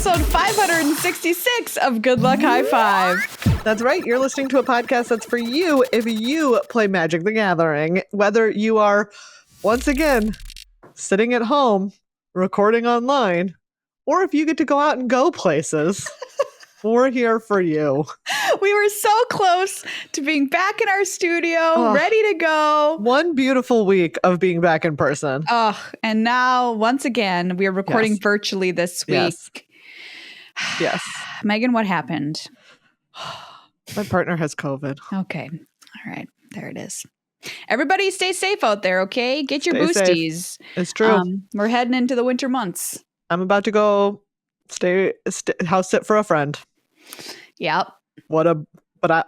episode 566 of Good Luck High Five. That's right. You're listening to a podcast that's for you if you play Magic the Gathering. Whether you are, once again, sitting at home, recording online, or if you get to go out and go places, we're here for you. We were so close to being back in our studio, ready to go. One beautiful week of being back in person. And now, once again, we are recording virtually this week. Yes. Meghan, what happened? My partner has COVID. Okay. All right. There it is. Everybody stay safe out there, okay? Get your Stay boosties. Safe. It's true. We're heading into the winter months. I'm about to go house sit for a friend. Yep.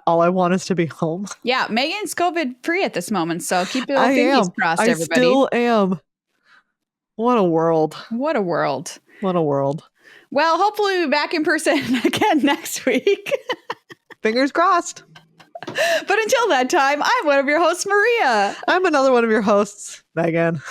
All I want is to be home. Yeah, Megan's COVID free at this moment, so keep your I fingers am. crossed, I everybody. still am. What a world. What a world. What a world. Well, hopefully we'll be back in person again next week. Fingers crossed. But until that time, I'm one of your hosts, Maria. I'm another one of your hosts, Meghan.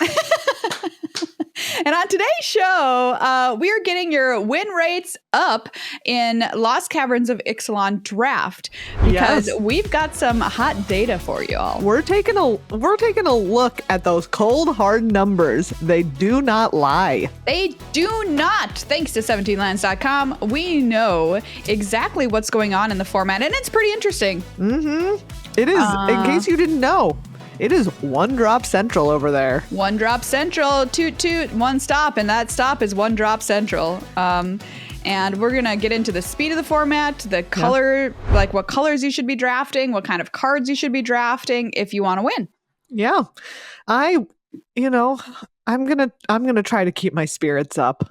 And on today's show, we are getting your win rates up in Lost Caverns of Ixalan draft because we've got some hot data for y'all. We're taking a look at those cold hard numbers. They do not lie. They do not. Thanks to 17lands.com, we know exactly what's going on in the format, and it's pretty interesting. Mm-hmm. It is. In case you didn't know. It is one drop central over there. One drop central, toot toot, one stop, and that stop is one drop central. And we're going to get into the speed of the format, the color, like what colors you should be drafting, what kind of cards you should be drafting if you want to win. Yeah. I'm going to try to keep my spirits up.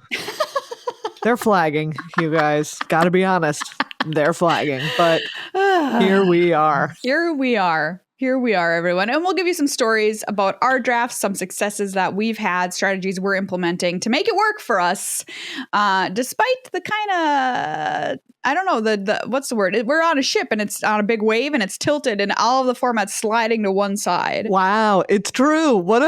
They're flagging, you guys. Got to be honest. They're flagging, but here we are. Here we are. Here we are, everyone. And we'll give you some stories about our drafts, some successes that we've had, strategies we're implementing to make it work for us. Despite the kind of, I don't know, the what's the word? We're on a ship and it's on a big wave and it's tilted and all of the formats sliding to one side. Wow, it's true. What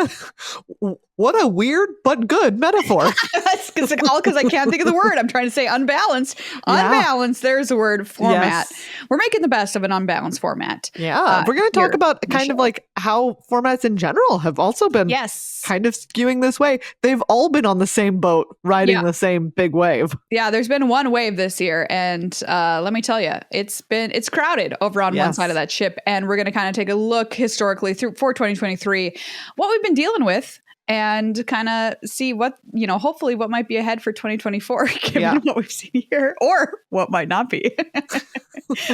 a weird but good metaphor. That's because I can't think of the word. I'm trying to say unbalanced. Unbalanced, there's the word, format. Yes. We're making the best of an unbalanced format. Yeah. We're going to talk about kind of like how formats in general have also been kind of skewing this way. They've all been on the same boat, riding the same big wave. Yeah, there's been one wave this year. And let me tell you, it's crowded over on one side of that ship. And we're going to kind of take a look historically for 2023, what we've been dealing with. And kind of see what, hopefully what might be ahead for 2024, given what we've seen here, or what might not be.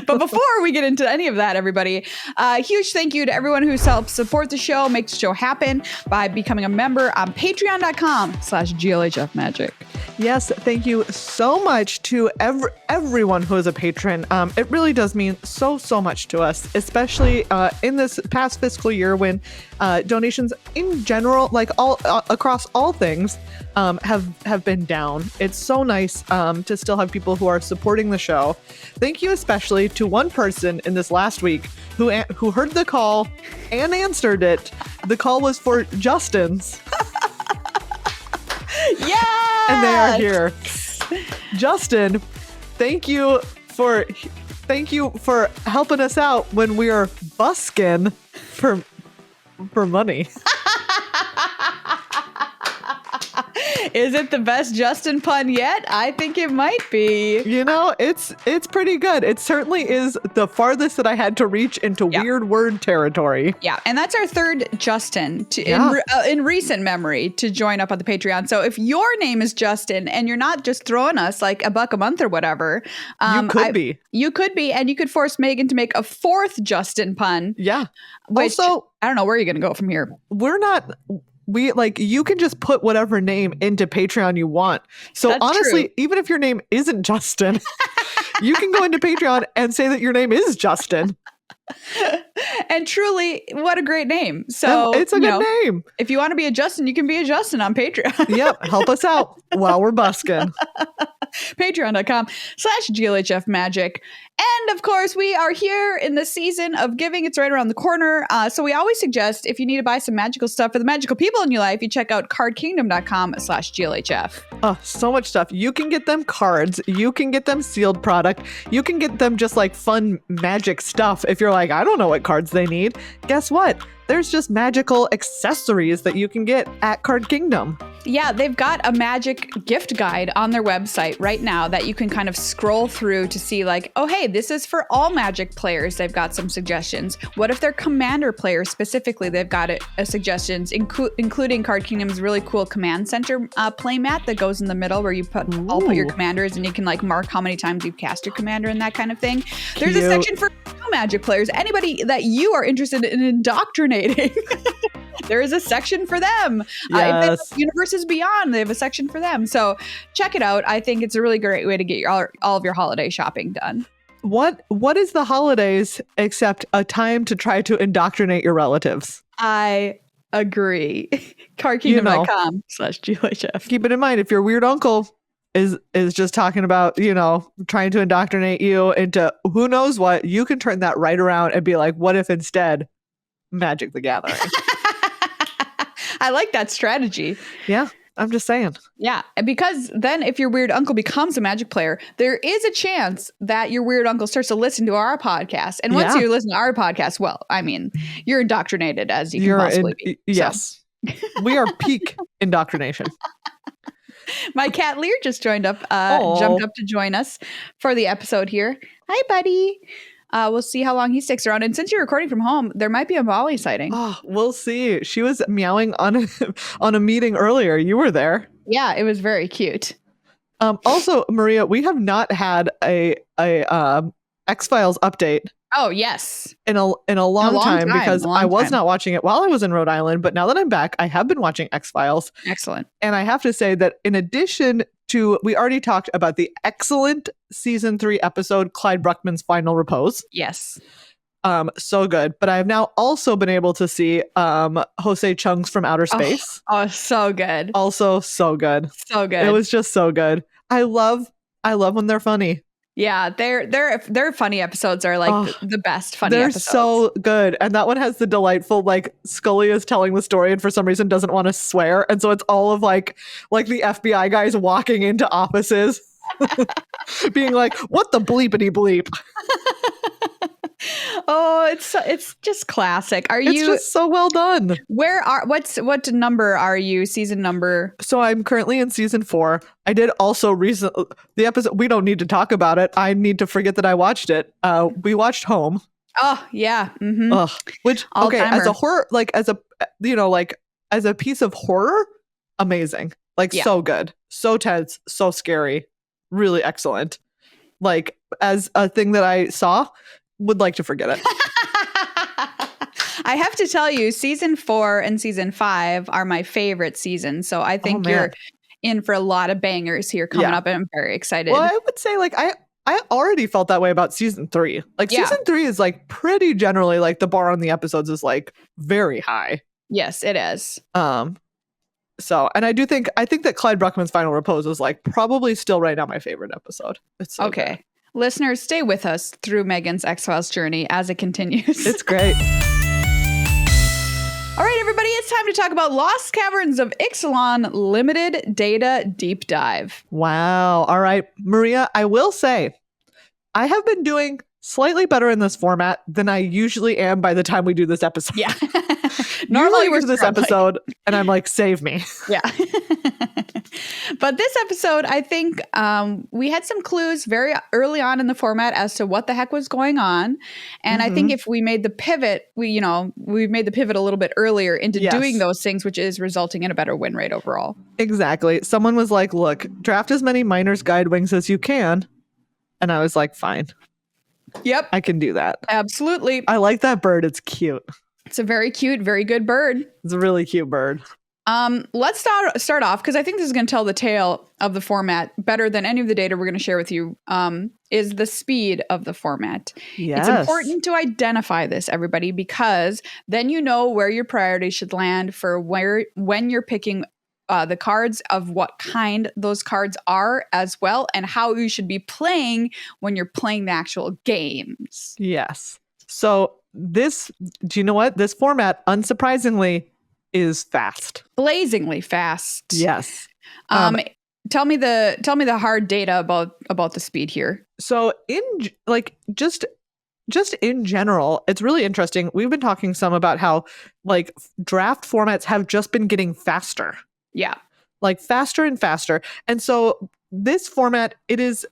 But before we get into any of that, everybody, huge thank you to everyone who's helped support the show, make the show happen by becoming a member on patreon.com/GLHF Magic. Yes, thank you so much to everyone who is a patron. It really does mean so much to us, especially in this past fiscal year when donations in general, like all across all things, have been down. It's so nice to still have people who are supporting the show. Thank you especially to one person in this last week who heard the call and answered it. The call was for Justin's. Yeah, and they are here. Justin, thank you for helping us out when we are busking for money. Is it the best Justin pun yet? I think it might be. It's pretty good. It certainly is the farthest that I had to reach into weird word territory. Yeah, and that's our third Justin in recent memory to join up on the Patreon. So if your name is Justin and you're not just throwing us like $1 a month or whatever, you could be. You could be, and you could force Meghan to make a fourth Justin pun. Yeah. Which, also, I don't know where you're going to go from here. You can just put whatever name into Patreon you want. So that's honestly, true. Even if your name isn't Justin, you can go into Patreon and say that your name is Justin. And truly, what a great name. So it's a good name. If you want to be a Justin, you can be a Justin on Patreon. Yep. Help us out while we're busking. Patreon.com/GLHF Magic. And of course, we are here in the season of giving. It's right around the corner. So we always suggest if you need to buy some magical stuff for the magical people in your life, you check out cardkingdom.com/GLHF. Oh, so much stuff. You can get them cards. You can get them sealed product. You can get them just like fun magic stuff. If you're like, I don't know what cards they need. Guess what? There's just magical accessories that you can get at Card Kingdom. Yeah, they've got a magic gift guide on their website right now that you can kind of scroll through to see like, oh, hey, this is for all magic players. They've got some suggestions. What if they're commander players specifically? They've got suggestions, including Card Kingdom's really cool command center playmat that goes in the middle where you all put your commanders and you can like mark how many times you've cast your commander and that kind of thing. There's a section for magic players, anybody that you are interested in indoctrinating. There is a section for them. Yes. Universes Beyond, they have a section for them. So check it out. I think it's a really great way to get all of your holiday shopping done. What is the holidays except a time to try to indoctrinate your relatives? I agree. Cardkingdom.com/GLHF. Keep it in mind, if your weird uncle is just talking about, trying to indoctrinate you into who knows what, you can turn that right around and be like, what if instead Magic the Gathering? I like that strategy. Yeah, I'm just saying. Yeah, because then if your weird uncle becomes a Magic player, there is a chance that your weird uncle starts to listen to our podcast. And once you listen to our podcast, well, I mean, you're indoctrinated as you can possibly be. Yes. So. We are peak indoctrination. My cat Lear just jumped up to join us for the episode here. Hi, buddy. We'll see how long he sticks around. And since you're recording from home, there might be a Molly sighting. Oh, we'll see. She was meowing on a meeting earlier. You were there. Yeah, it was very cute. Also, Maria, we have not had a X-Files update. Oh, yes. In a long time because I was not watching it while I was in Rhode Island. But now that I'm back, I have been watching X-Files. Excellent. And I have to say that in addition to, we already talked about the excellent season 3 episode, Clyde Bruckman's Final Repose. Yes. So good. But I have now also been able to see Jose Chung's From Outer Space. Oh, so good. Also so good. So good. It was just so good. I love when they're funny. Yeah, their funny episodes are like the best funny episodes. They're so good. And that one has the delightful, like, Scully is telling the story and for some reason doesn't want to swear. And so it's all of like the FBI guys walking into offices being like, what the bleepity bleep? Oh, it's just classic. It's just so well done. What number are you? Season number? So I'm currently in season 4. I did also the episode. We don't need to talk about it. I need to forget that I watched it. We watched Home. Oh yeah. Mm-hmm. Which All-timer. as a horror, like as a piece of horror, amazing. Like so good, so tense, so scary, really excellent. Like as a thing that I saw. Would like to forget it. I have to tell you, season 4 and season 5 are my favorite seasons. So I think you're in for a lot of bangers here coming up, and I'm very excited. Well, I would say like I already felt that way about season 3. Like season 3 is like pretty generally like the bar on the episodes is like very high. Yes, it is. So, and I think that Clyde Bruckman's Final Repose is like probably still right now my favorite episode. It's so okay. Good. Listeners, stay with us through Meghan's X-Files journey as it continues. It's great. All right, everybody, it's time to talk about Lost Caverns of Ixalan Limited Data Deep Dive. Wow. All right, Maria, I will say, I have been doing slightly better in this format than I usually am by the time we do this episode. Yeah. Normally we're to this episode and I'm like, save me. Yeah. But this episode, I think we had some clues very early on in the format as to what the heck was going on. And I think if we made the pivot, we made the pivot a little bit earlier into doing those things, which is resulting in a better win rate overall. Exactly. Someone was like, look, draft as many Miner's Guide wings as you can. And I was like, fine. Yep. I can do that. Absolutely. I like that bird. It's cute. It's a very cute, very good bird. It's a really cute bird. Let's start off, because I think this is going to tell the tale of the format better than any of the data we're going to share with you, is the speed of the format. Yes. It's important to identify this, everybody, because then you know where your priorities should land for when you're picking the cards of what kind those cards are as well, and how you should be playing when you're playing the actual games. Yes. So this, do you know what? This format, unsurprisingly, is fast. Blazingly fast. Yes. Tell me the hard data about the speed here. So just in general, it's really interesting. We've been talking some about how like draft formats have just been getting faster. Yeah. Like faster and faster. And so this format, it is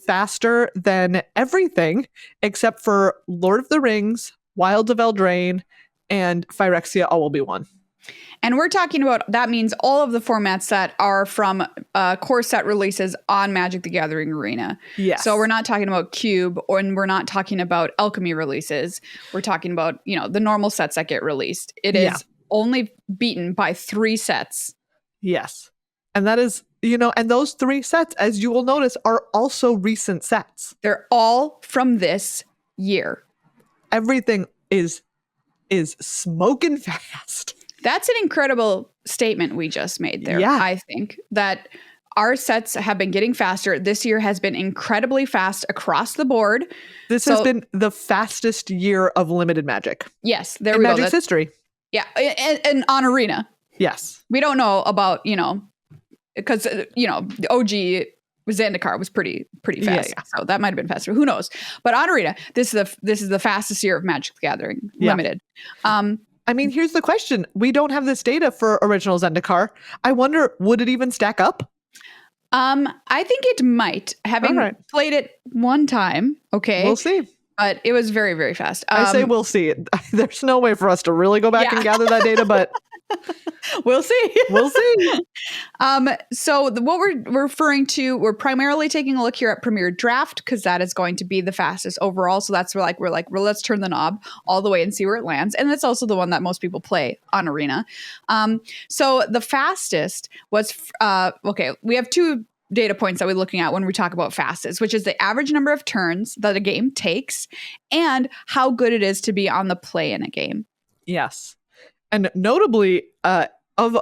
faster than everything except for Lord of the Rings, Wilds of Eldraine, and Phyrexia All Will Be One. And we're talking about, that means all of the formats that are from core set releases on Magic the Gathering Arena. Yes. So we're not talking about Cube, and we're not talking about Alchemy releases. We're talking about, the normal sets that get released. It is only beaten by 3 sets. Yes. And that is, and those 3 sets, as you will notice, are also recent sets. They're all from this year. Everything is smoking fast. That's an incredible statement we just made there. Yeah. I think that our sets have been getting faster. This year has been incredibly fast across the board. This has been the fastest year of limited Magic. Yes, there in we go. Magic's history. Yeah, and on Arena. Yes. We don't know about, because, the OG Zendikar was pretty fast. Yeah. So that might have been faster. Who knows? But on Arena, this is the fastest year of Magic the Gathering limited. I mean, here's the question. We don't have this data for original Zendikar. I wonder, would it even stack up? I think it might. Having played it one time, okay. We'll see. But it was very, very fast. I say we'll see. There's no way for us to really go back and gather that data, but we'll see. We'll see. So what we're referring to, we're primarily taking a look here at Premier Draft because that is going to be the fastest overall. So that's we're like, well, let's turn the knob all the way and see where it lands. And that's also the one that most people play on Arena. So the fastest was we have 2 data points that we're looking at when we talk about fastest, which is the average number of turns that a game takes and how good it is to be on the play in a game. Yes. And notably, of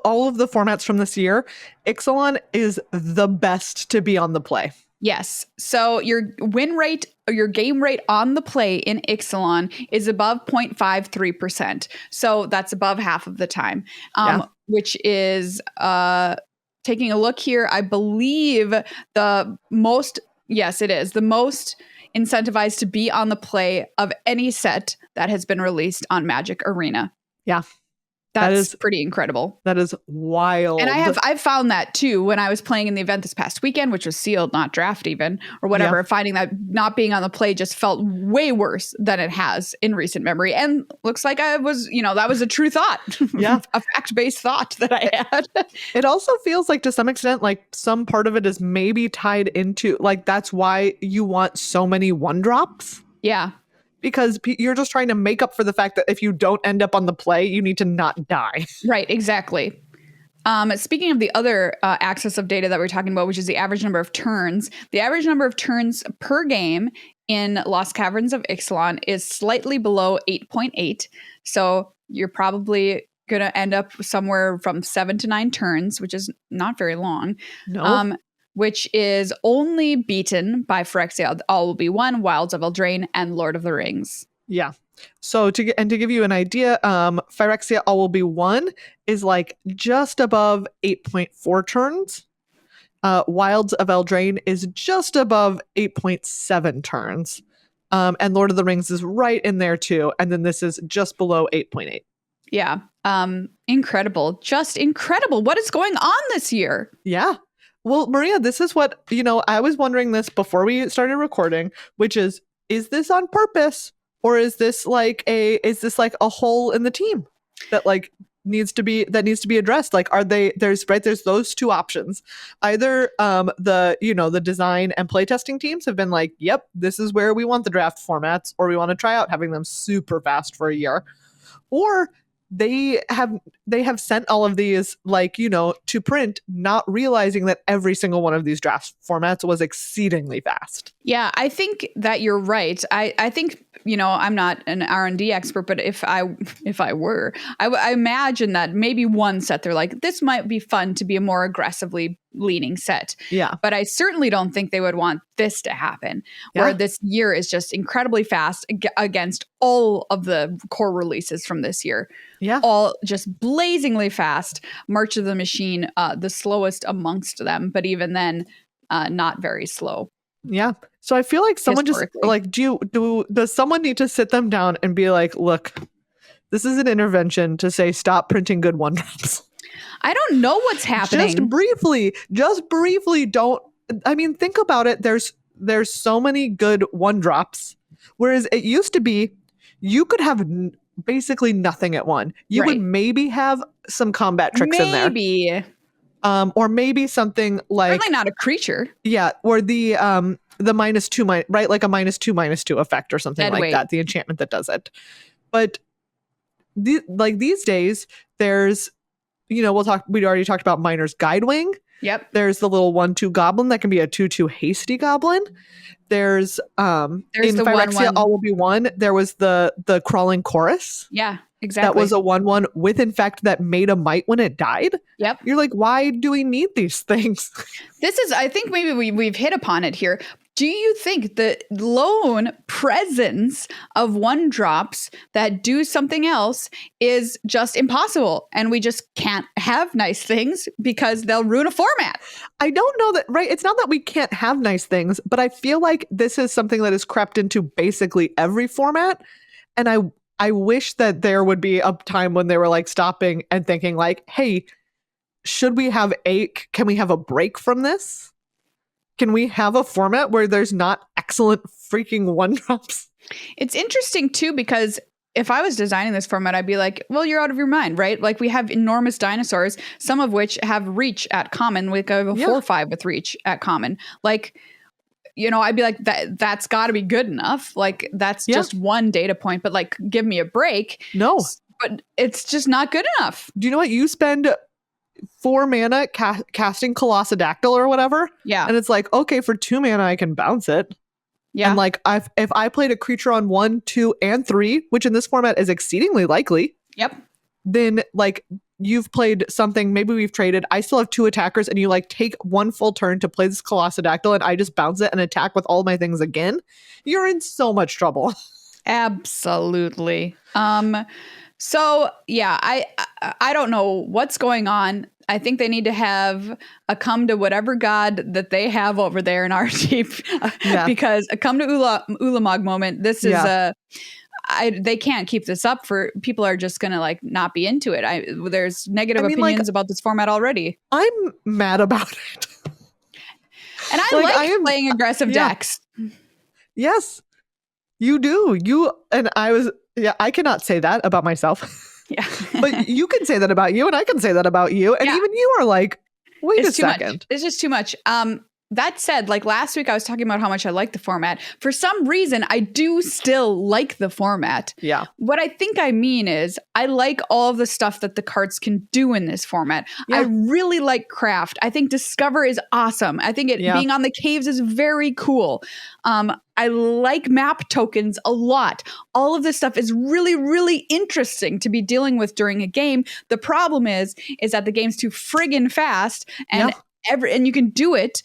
all of the formats from this year, Ixalan is the best to be on the play. Yes. So your win rate or your game rate on the play in Ixalan is above 0.53%. So that's above half of the time, which is taking a look here. I believe the most incentivized to be on the play of any set that has been released on Magic Arena. Yeah. That's pretty incredible. That is wild. And I've found that too when I was playing in the event this past weekend, which was sealed, not draft even, or whatever, finding that not being on the play just felt way worse than it has in recent memory. And looks like I was, that was a true thought. Yeah. A fact-based thought that I had. It also feels like to some extent, like some part of it is maybe tied into, like, that's why you want so many 1-drops. Yeah. Because you're just trying to make up for the fact that if you don't end up on the play, you need to not die. Right, exactly. Speaking of the other axis of data that we're talking about, which is the average number of turns, the average number of turns per game in Lost Caverns of Ixalan is slightly below 8.8. So you're probably going to end up somewhere from 7 to 9 turns, which is not very long. No. Which is only beaten by Phyrexia All Will Be One, Wilds of Eldraine, and Lord of the Rings. Yeah. So to give you an idea, Phyrexia All Will Be One is like just above 8.4 turns. Wilds of Eldraine is just above 8.7 turns. And Lord of the Rings is right in there too. And then this is just below 8.8. Yeah. Incredible. Just incredible. What is going on this year? Yeah. Well, Maria, this is what, I was wondering this before we started recording, which is this on purpose or is this like a hole in the team that needs to be addressed? Like, there's those 2 options. Either the design and playtesting teams have been like, yep, this is where we want the draft formats, or we want to try out having them super fast for a year. Or they have sent all of these, like, you know, to print, not realizing that every single one of these draft formats was exceedingly fast. Yeah, I think that you're right. I think, you know, I'm not an R&D expert, but if I were, I imagine that maybe one set they're like, this might be fun to be a more aggressively leaning set. Yeah. But I certainly don't think they would want this to happen, where this year is just incredibly fast against all of the core releases from this year. Yeah. All just blazingly fast. March of the Machine, the slowest amongst them, but even then, not very slow. Yeah. So I feel like someone just like, does someone need to sit them down and be like, look, this is an intervention to say, stop printing good one drops. I don't know what's happening. Just briefly don't. I mean, think about it. There's so many good one drops, whereas it used to be you could have basically nothing at one. You would maybe have some combat tricks in there. Maybe. Or maybe something like, certainly not a creature. Yeah, or the -2 right, like a -2/-2 effect or something like that. The enchantment that does it. But these days, there's, you know, we already talked about Miner's Guidewing. Yep. There's the little 1/2 goblin that can be a 2/2 hasty goblin. There's in the Phyrexia All Will Be One. There was the crawling chorus. Yeah. Exactly. That was a 1/1 with, in fact, that made a might when it died. Yep. You're like, why do we need these things? I think maybe we've hit upon it here. Do you think the lone presence of one drops that do something else is just impossible, and we just can't have nice things because they'll ruin a format? I don't know that, right? It's not that we can't have nice things, but I feel like this is something that has crept into basically every format. And I wish that there would be a time when they were like stopping and thinking like, hey, can we have a break from this? Can we have a format where there's not excellent freaking one drops? It's interesting too, because if I was designing this format, I'd be like, well, you're out of your mind, right? Like, we have enormous dinosaurs, some of which have reach at common. We have a 4/5 with reach at common. Like, you know, I'd be like, that's got to be good enough. Like, that's just one data point, but like, give me a break. No. But it's just not good enough. Do you know what? You spend 4 mana casting Colossadactyl or whatever. Yeah. And it's like, okay, for 2 mana, I can bounce it. Yeah. And like, if I played a creature on 1, 2, and 3, which in this format is exceedingly likely. Yep. Then like, you've played something, maybe we've traded, I still have 2 attackers, and you like take 1 full turn to play this Colossadactyl, and I just bounce it and attack with all my things again. You're in so much trouble. Absolutely. So yeah, I don't know what's going on. I think they need to have a come to whatever god that they have over there in our deep, because a come to Ulamog moment. This is they can't keep this up. For people are just gonna like not be into it. There's negative opinions about this format already. I'm mad about it, and I like playing aggressive decks. Yes, you do. I cannot say that about myself. Yeah. But you can say that about you, and I can say that about you. And even you are like, wait a second. It's just too much. That said, like last week I was talking about how much I like the format. For some reason, I do still like the format. Yeah. What I think I mean is I like all of the stuff that the cards can do in this format. Yeah. I really like craft. I think Discover is awesome. I think being on the caves is very cool. I like map tokens a lot. All of this stuff is really, really interesting to be dealing with during a game. The problem is that the game's too friggin' fast, and and you can do it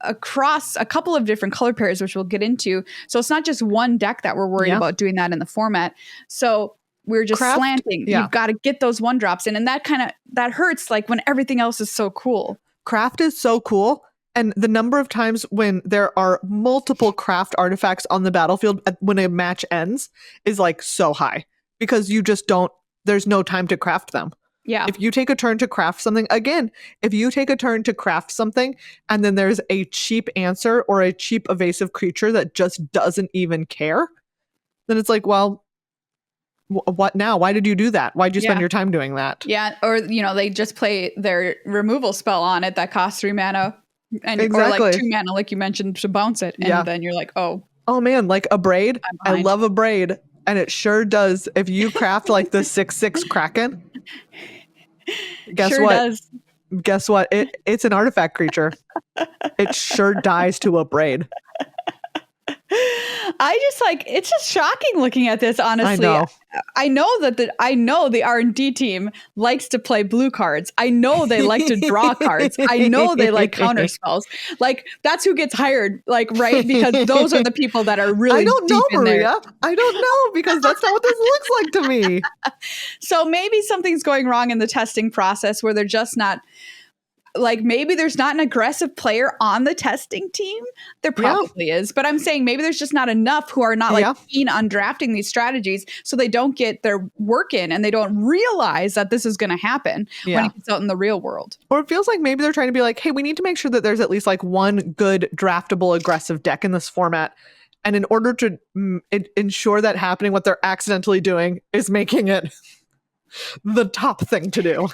across a couple of different color pairs, which we'll get into. So it's not just one deck that we're worried about doing that in the format. So we're just slanting. You've got to get those one drops in, and that hurts. Like when everything else is so cool. Craft is so cool. And the number of times when there are multiple craft artifacts on the battlefield when a match ends is like so high, because you just there's no time to craft them. Yeah. If you take a turn to craft something, and then there's a cheap answer or a cheap evasive creature that just doesn't even care, then it's like, well, what now? Why did you do that? Why'd you spend your time doing that? Yeah. Or, they just play their removal spell on it that costs 3 mana. And exactly. Or like 2 mana, like you mentioned, to bounce it. And then you're like, oh man, like a braid. I love a braid. And it sure does. If you craft like the 6/6 Kraken, guess sure what? Does. Guess what? It's an artifact creature. It sure dies to a braid. It's just shocking looking at this, honestly. I know the R&D team likes to play blue cards. I know they like to draw cards. I know they like counter spells. Like, that's who gets hired, like, right? Because those are the people that are really I don't know, deep in there. Maria. I don't know, because that's not what this looks like to me. So maybe something's going wrong in the testing process where they're just not, like, maybe there's not an aggressive player on the testing team. There probably is, but I'm saying maybe there's just not enough who are not like keen on drafting these strategies, so they don't get their work in and they don't realize that this is going to happen when it gets out in the real world. Or it feels like maybe they're trying to be like, hey, we need to make sure that there's at least like one good draftable aggressive deck in this format. And in order to ensure that happening, what they're accidentally doing is making it the top thing to do.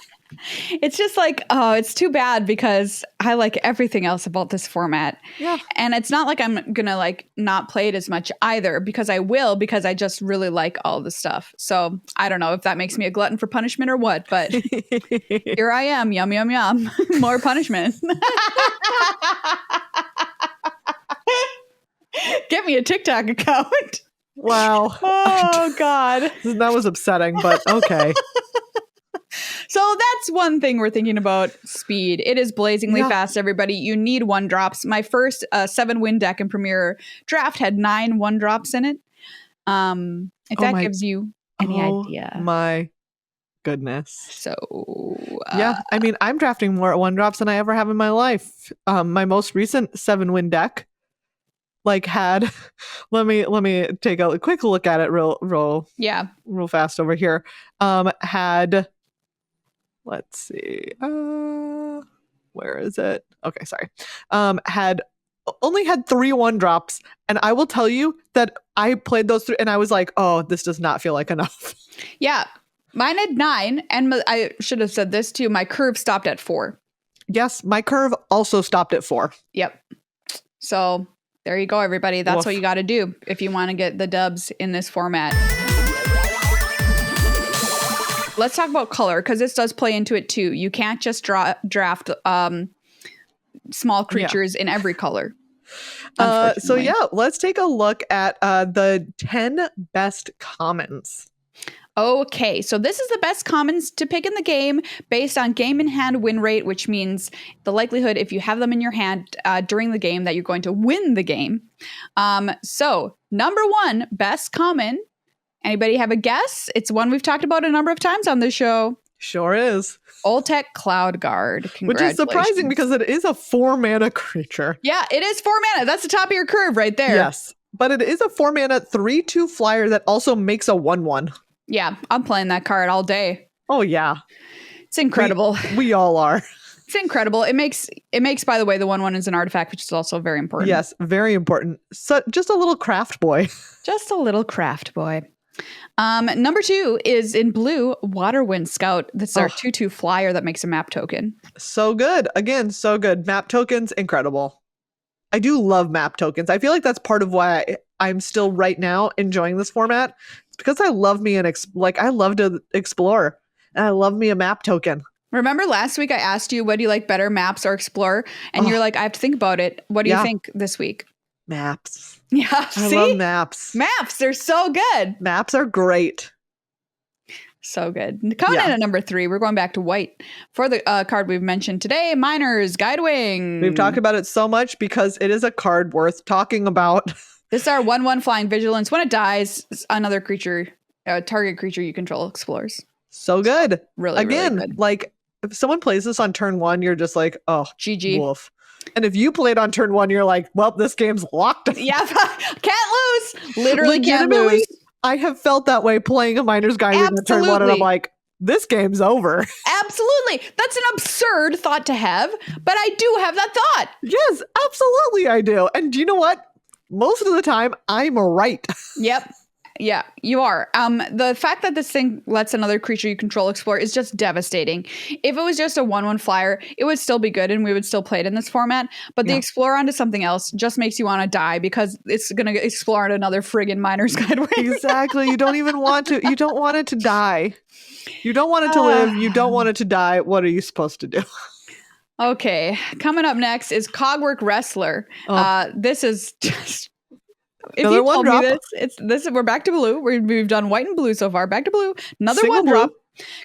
It's just like, oh, it's too bad because I like everything else about this format. Yeah. And it's not like I'm going to like not play it as much either, because I will, because I just really like all the stuff. So I don't know if that makes me a glutton for punishment or what, but here I am. Yum, yum, yum. More punishment. Get me a TikTok account. Wow. Oh, God. That was upsetting, but okay. So that's one thing we're thinking about. Speed. It is blazingly fast, everybody. You need 1-drops. My first 7-win deck in Premier Draft had 9 1-drops in it. If that gives you any idea. My goodness. So I mean, I'm drafting more 1-drops than I ever have in my life. My most recent 7-win deck like had let me take a quick look at it real fast over here. Had, let's see, where is it? Okay, sorry. Only had 3 1-drops, and I will tell you that I played those 3 and I was like, oh, this does not feel like enough. Yeah, mine had 9, and I should have said this too, my curve stopped at 4. Yes, my curve also stopped at 4. Yep. So there you go, everybody. That's what you got to do if you want to get the dubs in this format. Let's talk about color, because this does play into it too. You can't just draft small creatures in every color. So let's take a look at the 10 best commons. Okay, so this is the best commons to pick in the game based on game in hand win rate, which means the likelihood if you have them in your hand during the game that you're going to win the game. So number 1 best common. Anybody have a guess? It's one we've talked about a number of times on this show. Sure is. Oltec Cloud Guard. Which is surprising because it is a 4-mana creature. Yeah, it is 4 mana. That's the top of your curve right there. Yes, but it is a 4-mana 3/2 flyer that also makes a 1/1. Yeah, I'm playing that card all day. Oh yeah. It's incredible. We all are. It's incredible. It makes, by the way, the 1/1 is an artifact, which is also very important. Yes, very important. So just a little craft boy. Just a little craft boy. Number 2 is in blue, Waterwind Scout. That's our 2/2 flyer that makes a map token. So good. Again, so good. Map tokens, incredible. I do love map tokens. I feel like that's part of why I'm still right now enjoying this format. It's because I love me I love to explore, and I love me a map token. Remember last week I asked you, what do you like better, maps or explore? And you're like, I have to think about it. What do you think this week? Maps. Yeah, I love maps. Maps, they're so good. Maps are great. So good. Coming in at number 3, we're going back to white for the card we've mentioned today, Miner's Guidewing. We've talked about it so much because it is a card worth talking about. This is our 1/1 flying vigilance. When it dies, another creature, target creature you control explores. So good. Really good. Like if someone plays this on turn 1, you're just like, oh, GG. Wolf. And if you played on turn 1, you're like, well, this game's locked. Yeah, can't lose. Literally can't lose. I have felt that way playing a Miner's Guidewing on turn 1, and I'm like, this game's over. Absolutely. That's an absurd thought to have, but I do have that thought. Yes, absolutely I do. And do you know what? Most of the time, I'm right. Yep. Yeah, you are. The fact that this thing lets another creature you control explore is just devastating. If it was just a 1/1 flyer, it would still be good and we would still play it in this format. But the explore onto something else just makes you want to die because it's going to explore on another friggin' Miner's Guideway. Exactly. You don't even want to. You don't want it to die. You don't want it to live. You don't want it to die. What are you supposed to do? Okay, coming up next is Cogwork Wrestler. This is just... If another you one told drop. me this, we're back to blue. We've done white and blue so far. Back to blue. Another Single one blue. drop.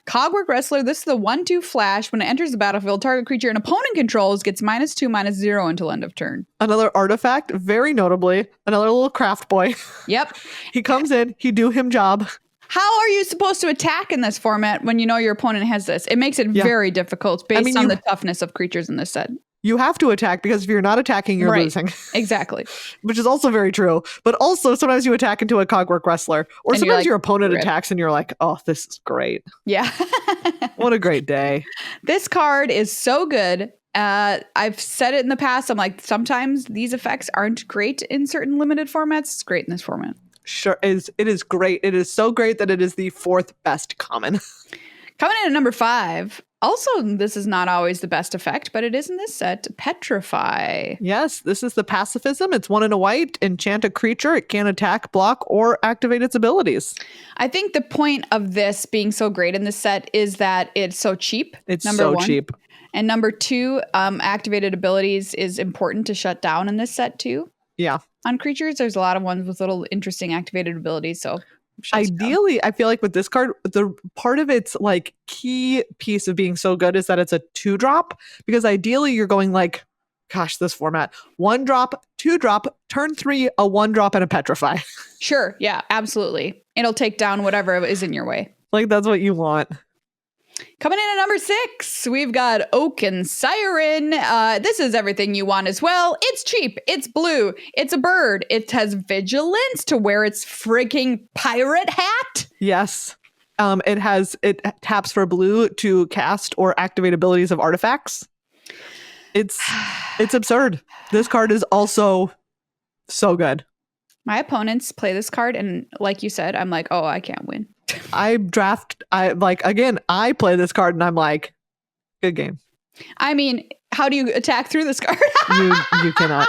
Cogwork Wrestler. This is the 1/2 flash. When it enters the battlefield, target creature an opponent controls gets -2/-0 until end of turn. Another artifact, very notably. Another little craft boy. Yep. He comes in. He do him job. How are you supposed to attack in this format when you know your opponent has this? It makes it very difficult based on the toughness of creatures in this set. You have to attack because if you're not attacking, you're losing. Exactly. Which is also very true. But also sometimes you attack into a Cogwork Wrestler. Or sometimes your opponent attacks and you're like, oh, this is great. Yeah. What a great day. This card is so good. I've said it in the past. I'm like, sometimes these effects aren't great in certain limited formats. It's great in this format. Sure. It is great. It is so great that it is the 4th best common. Coming in at number 5. Also, this is not always the best effect, but it is in this set. Petrify. Yes, this is the pacifism. It's 1 and a white. Enchant a creature. It can't attack, block, or activate its abilities. I think the point of this being so great in this set is that it's so cheap. It's number so 1. cheap. And number 2, activated abilities is important to shut down in this set too. Yeah. On creatures, there's a lot of ones with little interesting activated abilities, so... Ideally, I feel like with this card, the part of its like key piece of being so good is that it's a 2-drop, because ideally you're going like, gosh, this format, 1-drop, 2-drop, turn 3, a 1-drop and a petrify. Sure. Yeah, absolutely. It'll take down whatever is in your way. Like that's what you want. Coming in at number 6, we've got Oaken Siren. This is everything you want as well. It's cheap. It's blue. It's a bird. It has vigilance to wear its freaking pirate hat. Yes. It taps for blue to cast or activate abilities of artifacts. It's absurd. This card is also so good. My opponents play this card, and like you said, I'm like, oh, I can't win. I play this card and I'm like, good game. I mean, how do you attack through this card? You cannot.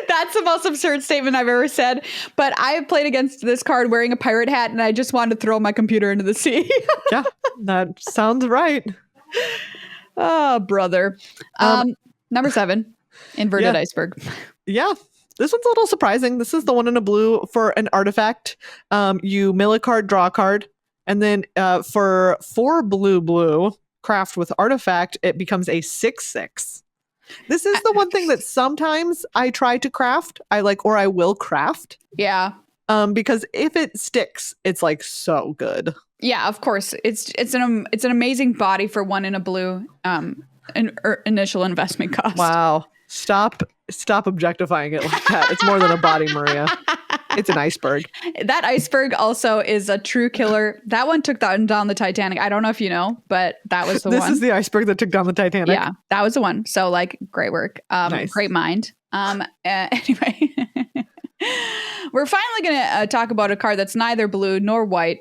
That's the most absurd statement I've ever said. But I played against this card wearing a pirate hat and I just wanted to throw my computer into the sea. Yeah, that sounds right. Oh, brother. Number 7, Inverted Iceberg. Yeah. This one's a little surprising. This is the 1 in a blue for an artifact. You mill a card, draw a card. And then for 4 blue, craft with artifact, it becomes a 6/6. This is the one thing that sometimes I try to craft. I will craft. Yeah. Because if it sticks, it's like so good. Yeah, of course. It's an amazing body for 1 in a blue initial investment cost. Wow. Stop objectifying it like that. It's more than a body, Maria. It's an iceberg. That iceberg also is a true killer. That one took down the Titanic. I don't know if you know, but that was the one. This is the iceberg that took down the Titanic. Yeah, that was the one. So great work. Nice. Great mind. Anyway, we're finally going to talk about a card that's neither blue nor white.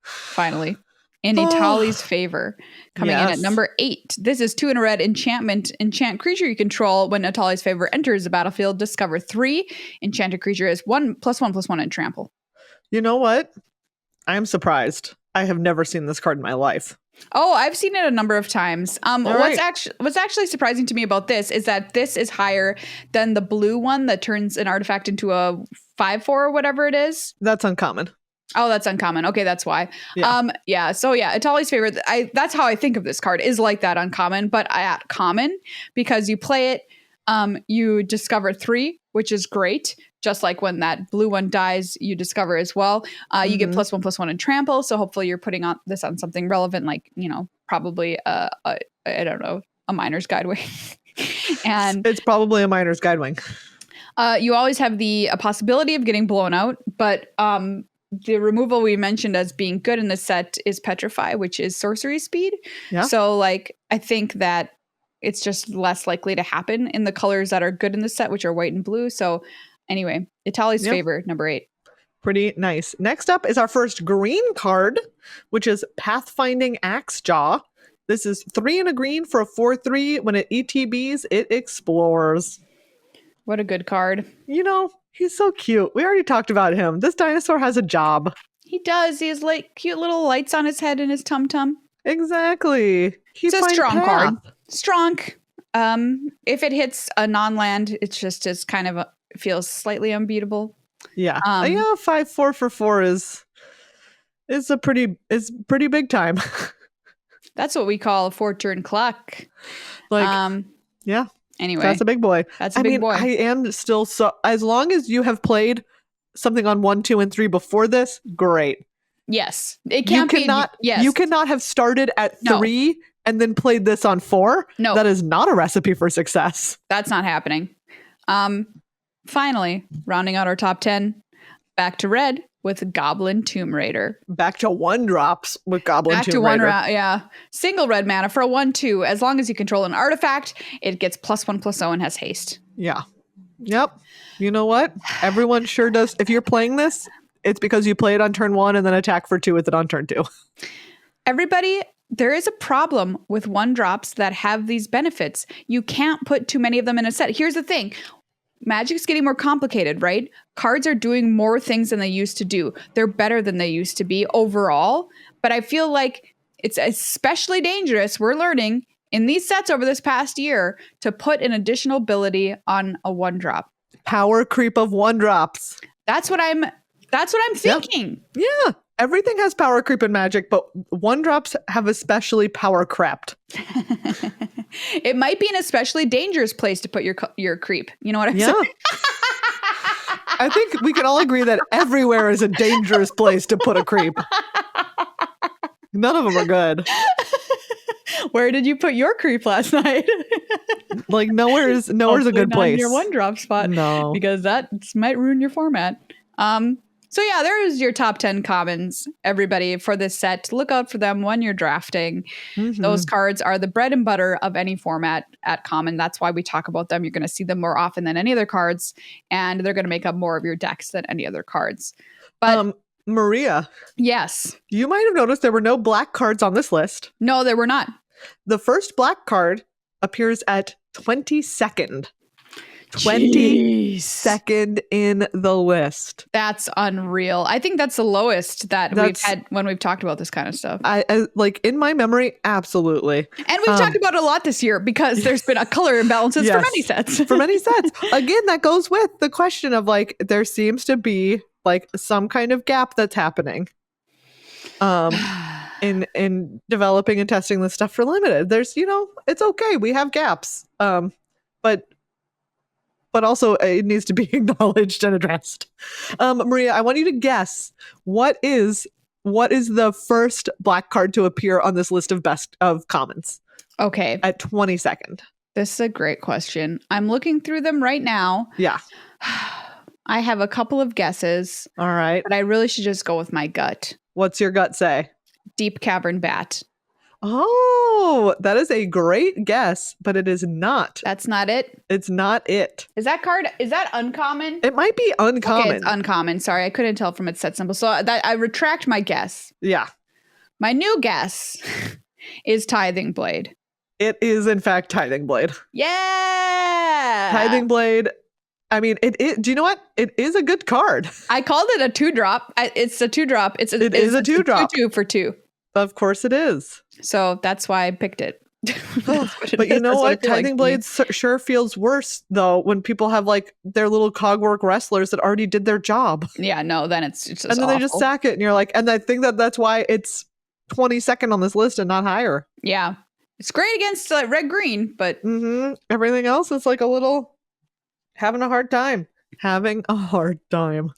Finally. In Itali's favor. Coming in at number 8. This is 2 in a red enchantment. Enchant creature you control. When Itali's favor enters the battlefield, discover 3. Enchanted creature is 1/1/1 and trample. You know what? I am surprised. I have never seen this card in my life. Oh, I've seen it a number of times. What's actually surprising to me about this is that this is higher than the blue one that turns an artifact into a 5/4 or whatever it is. That's uncommon. Oh, that's uncommon. Okay, that's why. Yeah. So Itali's favorite. That's how I think of this card, is like that uncommon, but at common, because you play it, you discover 3, which is great. Just like when that blue one dies, you discover as well. You get +1/+1 and trample. So hopefully you're putting this on something relevant, like probably I don't know, a Miner's Guideway. And it's probably a Miner's Guideway. You always have the possibility of getting blown out, but the removal we mentioned as being good in this set is Petrify, which is sorcery speed. Yeah. So I think that it's just less likely to happen in the colors that are good in this set, which are white and blue. So anyway, Itali's favor, number 8. Pretty nice. Next up is our first green card, which is Pathfinding Axejaw. This is 3 and a green for a 4/3. When it ETBs, it explores. What a good card. You know, he's so cute. We already talked about him. This dinosaur has a job. He does. He has like cute little lights on his head and his tum-tum. Exactly. It's a strong card. Strong. If it hits a non-land, it's just as kind of feels slightly unbeatable. Yeah. 5/4 for 4 is pretty big time. That's what we call a 4-turn clock. Like, yeah. Anyway, that's a big boy. That's a big boy. I am still as long as you have played something on 1, 2, and 3 before this, great. Yes. It can't be. Yes. You cannot have started at 3 and then played this on 4. No. That is not a recipe for success. That's not happening. Finally, rounding out our top 10, back to red with Goblin Tomb Raider. Back to 1-drops with Goblin Tomb Raider. Yeah. Single red mana for a 1/2. As long as you control an artifact, it gets +1/+0 and has haste. Yeah. Yep. You know what? Everyone sure does. If you're playing this, it's because you play it on turn 1 and then attack for 2 with it on turn 2. Everybody, there is a problem with 1-drops that have these benefits. You can't put too many of them in a set. Here's the thing. Magic's getting more complicated, right? Cards are doing more things than they used to do. They're better than they used to be overall. But I feel like it's especially dangerous, we're learning, in these sets over this past year, to put an additional ability on a 1-drop. Power creep of 1-drops. That's what I'm thinking. Yeah. Everything has power creep in Magic, but 1-drops have especially power crept. It might be an especially dangerous place to put your creep. You know what I'm saying? I think we can all agree that everywhere is a dangerous place to put a creep. None of them are good. Where did you put your creep last night? Like nowhere's a good place. Your 1-drop spot. No. Because that might ruin your format. So yeah, there's your top 10 commons, everybody, for this set. Look out for them when you're drafting. Mm-hmm. Those cards are the bread and butter of any format at common. That's why we talk about them. You're going to see them more often than any other cards, and they're going to make up more of your decks than any other cards. But Maria. Yes. You might have noticed there were no black cards on this list. No, there were not. The first black card appears at 22nd. 22nd in the list. That's unreal. I think that's the lowest that we've had when we've talked about this kind of stuff. I like in my memory, absolutely. And we've talked about it a lot this year because there's been a color imbalances for many sets. For many sets. Again, that goes with the question of like, there seems to be like some kind of gap that's happening. In developing and testing this stuff for limited. There's, it's okay. We have gaps. But also it needs to be acknowledged and addressed. Maria, I want you to guess what is the first black card to appear on this list of best of commons? Okay. At 22nd. This is a great question. I'm looking through them right now. Yeah. I have a couple of guesses. All right. But I really should just go with my gut. What's your gut say? Deep Cavern Bat. Oh, that is a great guess, but it is not. That's not it? It's not it. Is that uncommon? It might be uncommon. Okay, it's uncommon. Sorry, I couldn't tell from its set symbol. So I retract my guess. Yeah. My new guess is Tithing Blade. It is, in fact, Tithing Blade. Yeah! Tithing Blade. I mean, do you know what? It is a good card. I called it a 2-drop. It's a 2-drop. It is a 2-drop. 2 for 2. Of course it is. So that's why I picked it. But you know what? Tithing Blade sure feels worse, though, when people have like their little cogwork wrestlers that already did their job. Yeah, no, then it's just and then awful. They just sack it, and you're like, and I think that's why it's 22nd on this list and not higher. Yeah. It's great against red-green, but... Everything else is like a little having a hard time. Having a hard time.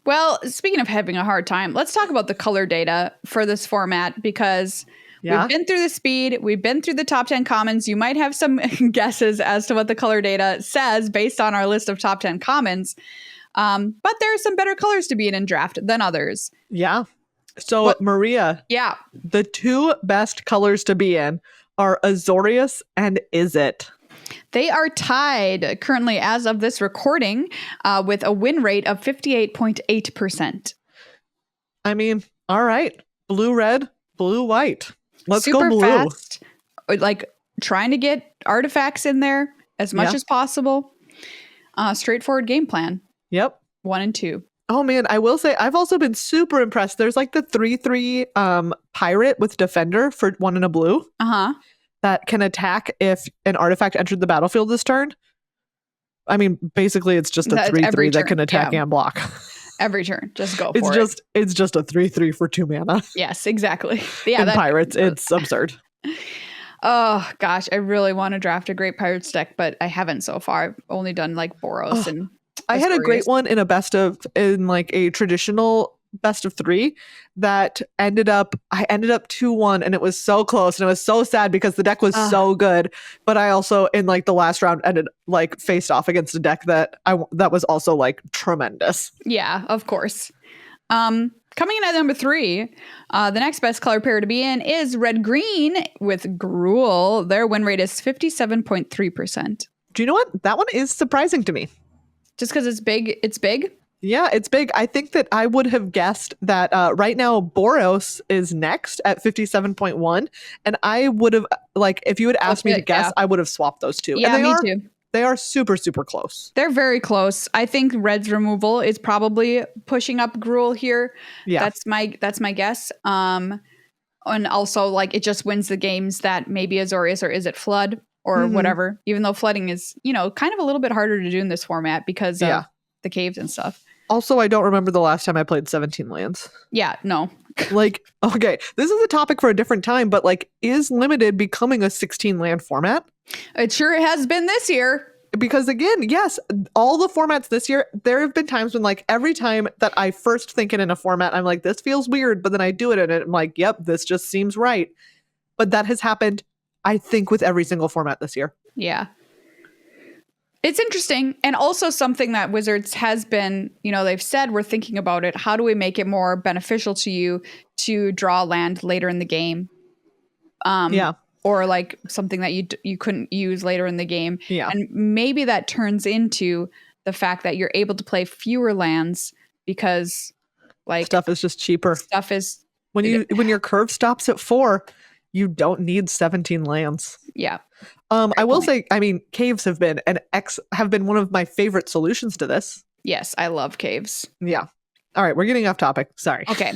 Well, speaking of having a hard time, let's talk about the color data for this format because we've been through the speed, we've been through the top 10 commons. You might have some guesses as to what the color data says based on our list of top 10 commons. But there are some better colors to be in draft than others. Yeah. So, Maria. Yeah. The two best colors to be in are Azorius and Izzet. They are tied currently as of this recording with a win rate of 58.8%. I mean, all right. Blue, red, blue, white. Let's Super go blue. Fast, like trying to get artifacts in there as much as possible. Straightforward game plan. Yep. 1 and 2. Oh man, I will say I've also been super impressed. There's like the 3/3 pirate with defender for 1 and a blue. That can attack if an artifact entered the battlefield this turn. I mean, basically it's just a 3/3 that can attack and block. Every turn. Just go for it. It's just a 3/3 for 2 mana. Yes, exactly. Yeah, in pirates, it's absurd. Oh gosh, I really want to draft a great pirates deck, but I haven't so far. I've only done like Boros and I had a great one in like a traditional best of 3 that I ended up 2-1, and it was so close, and it was so sad because the deck was so good, but I also in like the last round ended like faced off against a deck that was also like tremendous. Yeah, of course. Coming in at number 3, the next best color pair to be in is red-green with Gruul. Their win rate is 57.3%. Do you know what? That one is surprising to me. Just because it's big? It's big? Yeah, it's big. I think that I would have guessed that right now Boros is next at 57.1. And I would have, like, if you had asked me to guess, I would have swapped those two. Yeah, me too. They are super, super close. They're very close. I think Red's removal is probably pushing up Gruul here. Yeah. That's my guess. And also, like, it just wins the games that maybe Azorius or Is It Flood or whatever. Even though flooding is, kind of a little bit harder to do in this format because of the caves and stuff. Also, I don't remember the last time I played 17 lands. Yeah, no. Like, okay, this is a topic for a different time, but like, is limited becoming a 16 land format? It sure has been this year. Because again, yes, all the formats this year, there have been times when like every time that I first think it in a format, I'm like, this feels weird, but then I do it and I'm like, yep, this just seems right. But that has happened, I think, with every single format this year. Yeah. It's interesting. And also something that Wizards has been, they've said, we're thinking about it. How do we make it more beneficial to you to draw land later in the game? Or like something that you couldn't use later in the game. Yeah. And maybe that turns into the fact that you're able to play fewer lands because like stuff is just cheaper. Stuff is when your curve stops at 4, you don't need 17 lands. Yeah. I will say, I mean, caves have been one of my favorite solutions to this. Yes, I love caves. Yeah. All right, we're getting off topic. Sorry. Okay.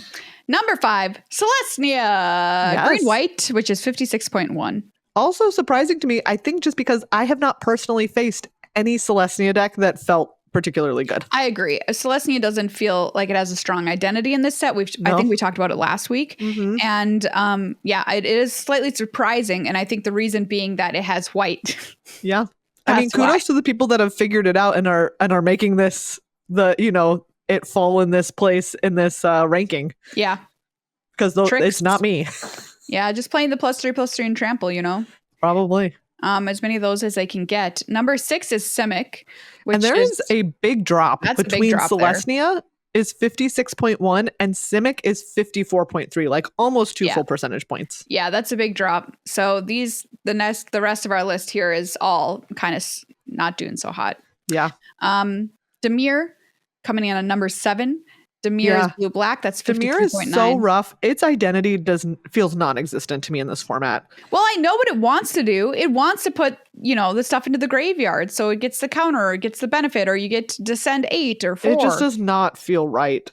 Number 5, Celestia. Yes. Green-white, which is 56.1. Also surprising to me, I think just because I have not personally faced any Celestia deck that felt particularly good. I agree. Celestia doesn't feel like it has a strong identity in this set. I think we talked about it last week. And it is slightly surprising. And I think the reason being that it has white. Yeah. I mean, kudos to the people that have figured it out and are making this it fall in this place in this ranking. Yeah. Because it's not me. Yeah, just playing the +3/+3 and trample, Probably. As many of those as I can get. Number 6 is Simic. And there is a big drop between Celestia is 56.1 and Simic is 54.3, like almost 2 full percentage points. Yeah, that's a big drop. So the rest of our list here is all kind of not doing so hot. Yeah. Dimir coming in on number 7. Dimir is blue-black. That's 53.9. Dimir is so rough. Its identity feels non-existent to me in this format. Well, I know what it wants to do. It wants to put, the stuff into the graveyard. So it gets the counter or it gets the benefit or you get to descend 8 or 4. It just does not feel right.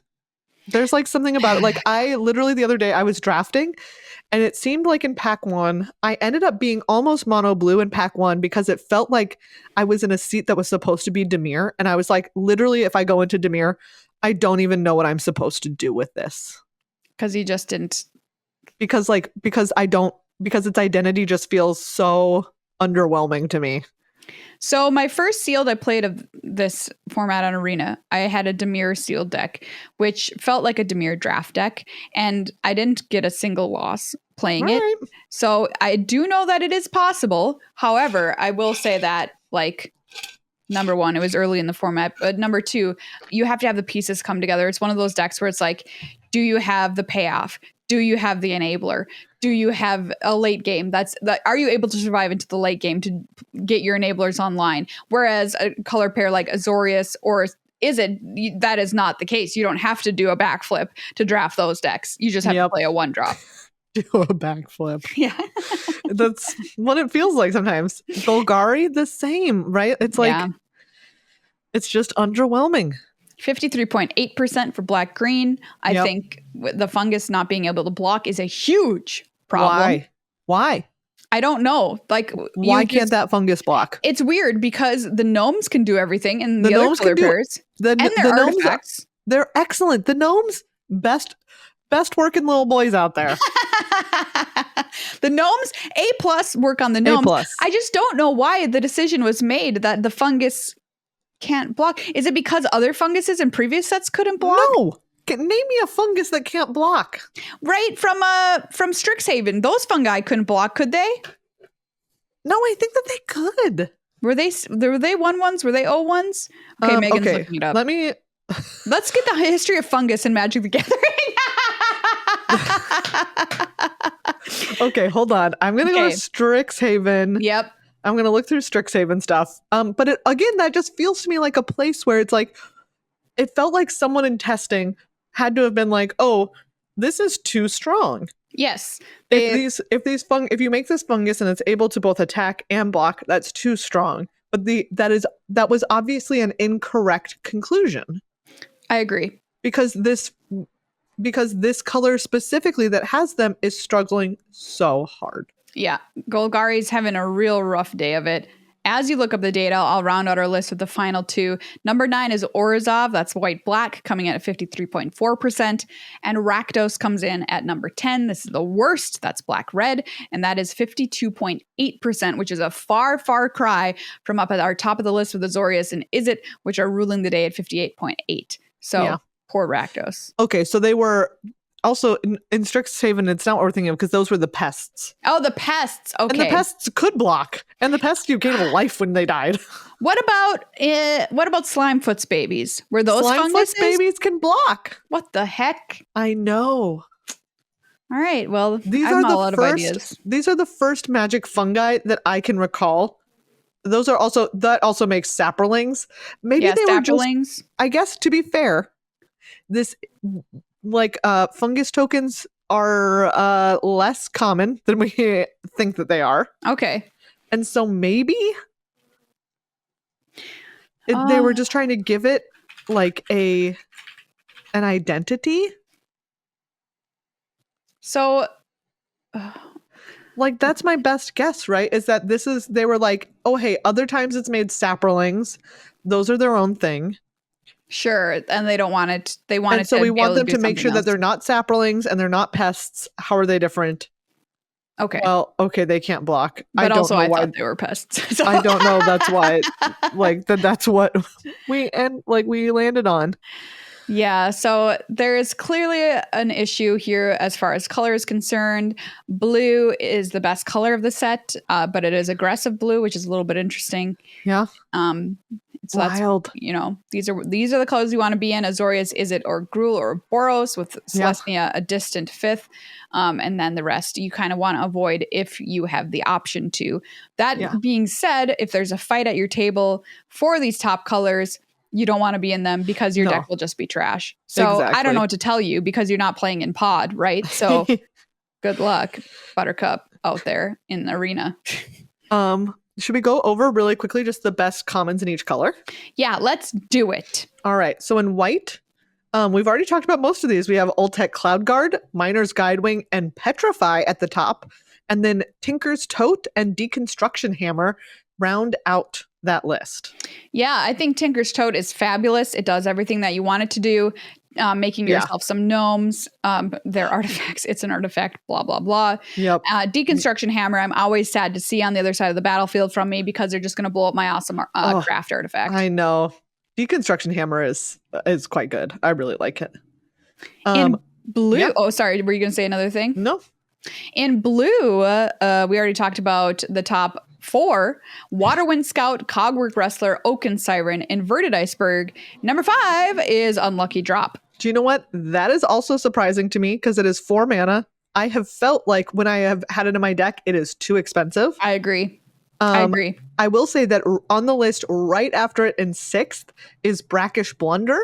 There's like something about it. Like I literally the other day I was drafting and it seemed like in pack 1, I ended up being almost mono blue in pack 1 because it felt like I was in a seat that was supposed to be Dimir. And I was like, literally, if I go into Dimir, I don't even know what I'm supposed to do with this. Because you just didn't. Because its identity just feels so underwhelming to me. So my first sealed I played of this format on Arena, I had a Dimir sealed deck, which felt like a Dimir draft deck. And I didn't get a single loss playing it. So I do know that it is possible. However, I will say that like, number 1, it was early in the format. But number 2, you have to have the pieces come together. It's one of those decks where it's like, do you have the payoff? Do you have the enabler? Do you have a late game? Are you able to survive into the late game to get your enablers online? Whereas a color pair like Azorius or that is not the case. You don't have to do a backflip to draft those decks. You just have to play a 1-drop. Do a backflip. Yeah. That's what it feels like sometimes. Golgari, the same, right? It's like, it's just underwhelming. 53.8% for black green. I think the fungus not being able to block is a huge problem. Why? I don't know. Like, why can't that fungus block? It's weird because the gnomes can do everything, and the other color pairs and their artifacts. They're excellent. The gnomes, best working little boys out there. The gnomes, A+ work on the gnomes. A+. I just don't know why the decision was made that the fungus can't block. Is it because other funguses in previous sets couldn't block? No. Name me a fungus that can't block. Right, from Strixhaven. Those fungi couldn't block, could they? No, I think that they could. Were they 1/1s? Were they 0/1s? Okay, Megan's looking it up. Let's get the history of fungus in Magic the Gathering. Okay, hold on. I'm going to go to Strixhaven. Yep. I'm going to look through Strixhaven stuff. But again, that just feels to me like a place where it's like, it felt like someone in testing had to have been like, oh, this is too strong. Yes. If you make this fungus and it's able to both attack and block, that's too strong. But that was obviously an incorrect conclusion. I agree. Because this color specifically that has them is struggling so hard. Yeah. Golgari's having a real rough day of it. As you look up the data, I'll round out our list with the final two. Number 9 is Orzhov. That's white-black, coming in at 53.4%. And Rakdos comes in at number 10. This is the worst. That's black-red. And that is 52.8%, which is a far, far cry from up at our top of the list with Azorius and Izzet, which are ruling the day at 58.8. So poor Rakdos. Okay, so they were... Also, in Strixhaven, it's not what we're thinking of because those were the pests. Oh, the pests. Okay. And the pests could block. And the pests, you gained a life when they died. What about Slimefoot's babies? Were those funguses? Slimefoot's babies can block. What the heck? I know. All right. Well, these are the first magic fungi that I can recall. That also makes sapperlings. Maybe they were just, I guess, to be fair, fungus tokens are less common than we think that they are. Okay. And so maybe they were just trying to give it like an identity. So that's my best guess, right? Is that they were like, oh, hey, other times it's made sapperlings. Those are their own thing. Sure, and they don't want it. They want and it. So to we want them to make sure else. that they're not sapperlings and they're not pests. How are they different? Okay. Well, okay, they can't block. But I thought they were pests. So. I don't know. That's why. That's what we landed on. Yeah. So there is clearly an issue here as far as color is concerned. Blue is the best color of the set, but it is aggressive blue, which is a little bit interesting. Yeah. So wild. These are the colors you want to be in. Azorius, Izzet, or Gruul, or Boros, with Selesnya a distant 5th. And then the rest you kind of want to avoid if you have the option to. That being said, if there's a fight at your table for these top colors, you don't want to be in them because your deck will just be trash. So I don't know what to tell you because you're not playing in pod, right? So good luck, Buttercup, out there in the arena. Should we go over really quickly just the best commons in each color? Yeah, let's do it. All right. So in white, we've already talked about most of these. We have Ultec Cloud Guard, Miner's Guidewing, and Petrify at the top. And then Tinker's Tote and Deconstruction Hammer round out that list. Yeah, I think Tinker's Tote is fabulous. It does everything that you want it to do. Making yourself some gnomes, their artifacts. It's an artifact, blah, blah, blah. Yep. Deconstruction Hammer, I'm always sad to see on the other side of the battlefield from me because they're just going to blow up my awesome craft artifact. I know. Deconstruction Hammer is quite good. I really like it. In blue, sorry, were you going to say another thing? No. In blue, we already talked about the top 4: Waterwind Scout, Cogwork Wrestler, Oaken Siren, Inverted Iceberg. Number 5 is Unlucky Drop. Do you know what? That is also surprising to me because it is 4 mana. I have felt like when I have had it in my deck, it is too expensive. I agree. I agree. I will say that on the list right after it in 6th is Brackish Blunder,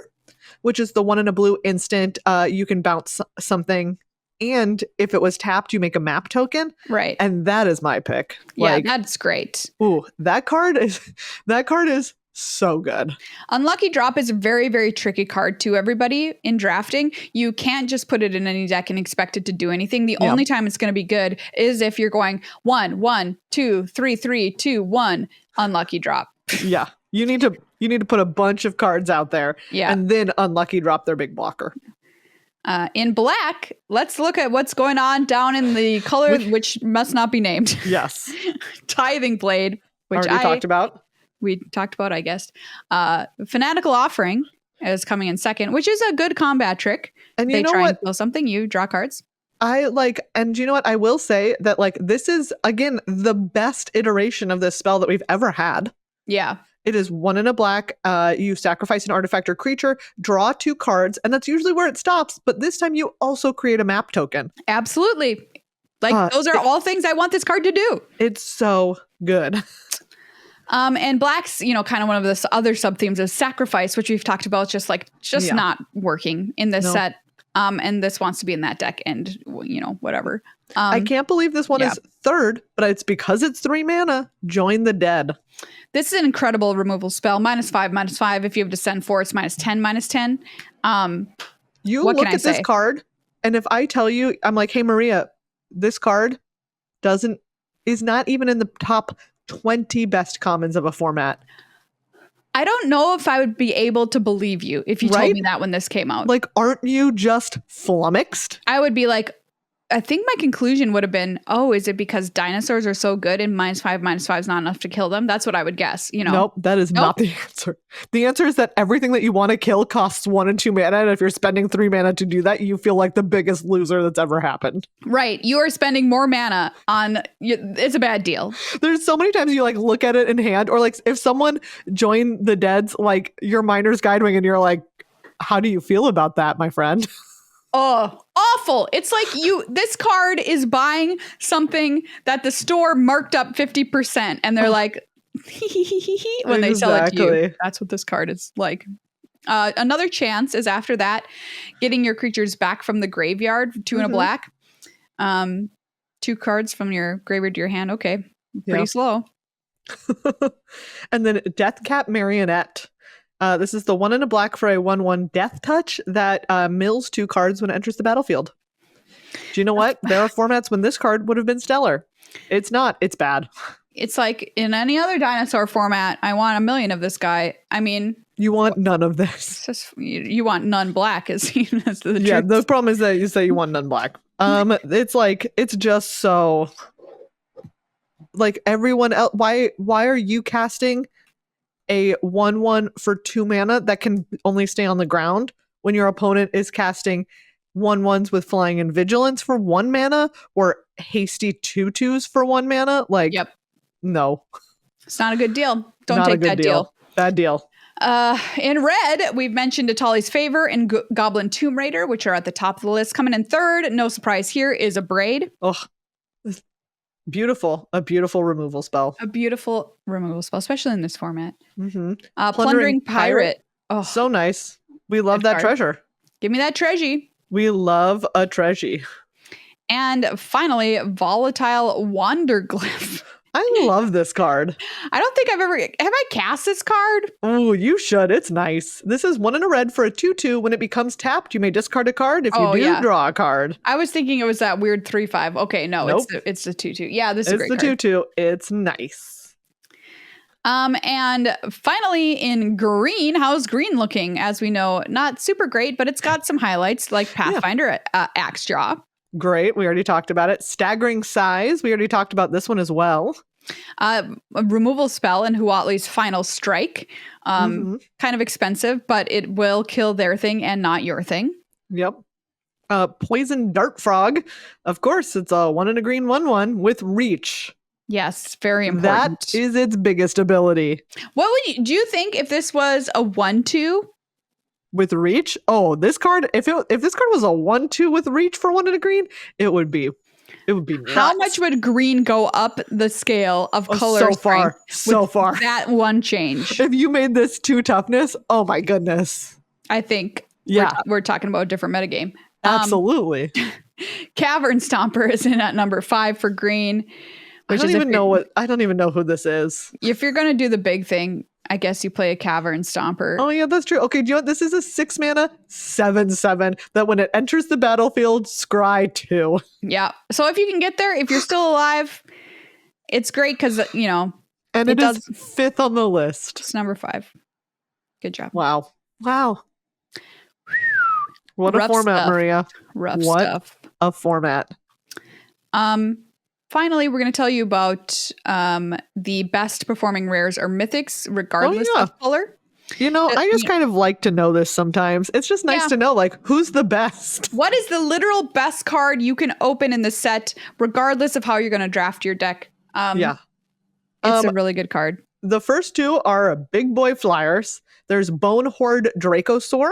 which is the 1 in a blue instant. You can bounce something, and if it was tapped, you make a map token. Right. And that is my pick. Yeah, that's great. Ooh, that card is so good. Unlucky Drop is a very, very tricky card to everybody in drafting. You can't just put it in any deck and expect it to do anything. The only time it's going to be good is if you're going 1, 1, 2, 3, 3, 2, 1, Unlucky Drop. Yeah. You need to put a bunch of cards out there and then Unlucky Drop their big blocker. In black, let's look at what's going on down in the color, which must not be named. Yes. Tithing Blade, which we talked about, I guess. Fanatical Offering is coming in second, which is a good combat trick. And you they know try what? and kill something, you draw cards. And you know what? I will say that this is, again, the best iteration of this spell that we've ever had. Yeah. It is 1 in a black. You sacrifice an artifact or creature, draw 2 cards, and that's usually where it stops. But this time you also create a map token. Absolutely. Those are all things I want this card to do. It's so good. And black's, kind of one of the other sub themes of sacrifice, which we've talked about, just not working in this set. And this wants to be in that deck and, whatever. I can't believe this one is 3rd, but it's because it's 3 mana. Join the Dead. This is an incredible removal spell. -5/-5. If you have Descend 4, it's -10/-10. You look at this card, and if I tell you, I'm like, hey, Maria, this card is not even in the top 20 best commons of a format. I don't know if I would be able to believe you if you told me that when this came out. Aren't you just flummoxed? I would be like, I think my conclusion would have been, is it because dinosaurs are so good and -5/-5 is not enough to kill them? That's what I would guess. Nope, that is not the answer. The answer is that everything that you want to kill costs 1 and 2 mana. And if you're spending 3 mana to do that, you feel like the biggest loser that's ever happened. Right. You are spending more mana on, it's a bad deal. There's so many times you look at it in hand, or if someone joined the Dead's your Miner's Guide Wing and you're like, how do you feel about that, my friend? Oh, awful. It's like this card is buying something that the store marked up 50%. And they're like, when they sell it to you. That's what this card is like. Another chance is after that, getting your creatures back from the graveyard, 2 in a black. 2 cards from your graveyard to your hand. Okay. Pretty slow. And then Deathcap Marionette. This is the 1 in a black for a 1/1 Death Touch that mills 2 cards when it enters the battlefield. Do you know what? There are formats when this card would have been stellar. It's not. It's bad. It's like in any other dinosaur format, I want 1 million of this guy. I mean... You want none of this. You want none black. Is the truth. Yeah, the problem is that you say you want none black. It's just so... everyone else... Why are you casting a 1/1 for 2 mana that can only stay on the ground when your opponent is casting 1/1s with Flying and Vigilance for 1 mana or hasty 2/2s for 1 mana? No. It's not a good deal. Don't take that deal. Bad deal. In red, we've mentioned Atali's Favor and Goblin Tomb Raider, which are at the top of the list. Coming in 3rd, no surprise here, is Abrade. Oh, beautiful. A beautiful removal spell. Especially in this format. Mm-hmm. Plundering Pirate. Oh, so nice. We love that treasure. Give me that treasure. We love a treasure. And finally, Volatile Wanderglyph. I love this card. I don't think have I cast this card? Oh, you should. It's nice. This is 1 in a red for a 2/2. When it becomes tapped, you may discard a card. If you do, draw a card. I was thinking it was that weird 3/5. Okay, no, nope. It's the 2/2. Yeah, this is a great card. It's the 2/2. It's nice. And finally in green, how's green looking? As we know, not super great, but it's got some highlights like Pathfinder, Axe Jaw. Great. We already talked about it. Staggering Size. We already talked about this one as well. A removal spell in Huatli's Final Strike. Kind of expensive, but it will kill their thing and not your thing. Yep. Poison Dart Frog. Of course, it's a 1 in a green 1/1 with Reach. Yes, very important. That is its biggest ability. Do you think if this was a 1/2 with reach. Oh, this card, if this card was a 1/2 with reach for 1 and a green, it would be nuts. How much would green go up the scale of color so far. That one change. If you made this 2 toughness, oh my goodness. I think we're talking about a different metagame. Absolutely. Cavern Stomper is in at number 5 for green. I don't even know who this is. If you're going to do the big thing, I guess you play a Cavern Stomper. Oh yeah, that's true. Okay, do you know what? This is a 6 mana 7/7 that when it enters the battlefield, scry 2. Yeah. So if you can get there, if you're still alive, it's great because, you know. And it is 5th on the list. It's number 5. Good job. Wow. What Rough a format, stuff. Maria. Rough what stuff. A format. Finally, we're going to tell you about the best performing rares or mythics, regardless of color. You know, I just kind of like to know this sometimes. It's just nice to know, like, who's the best? What is the literal best card you can open in the set, regardless of how you're going to draft your deck? It's a really good card. The first 2 are big boy flyers. There's Bone Horde Dracosaur,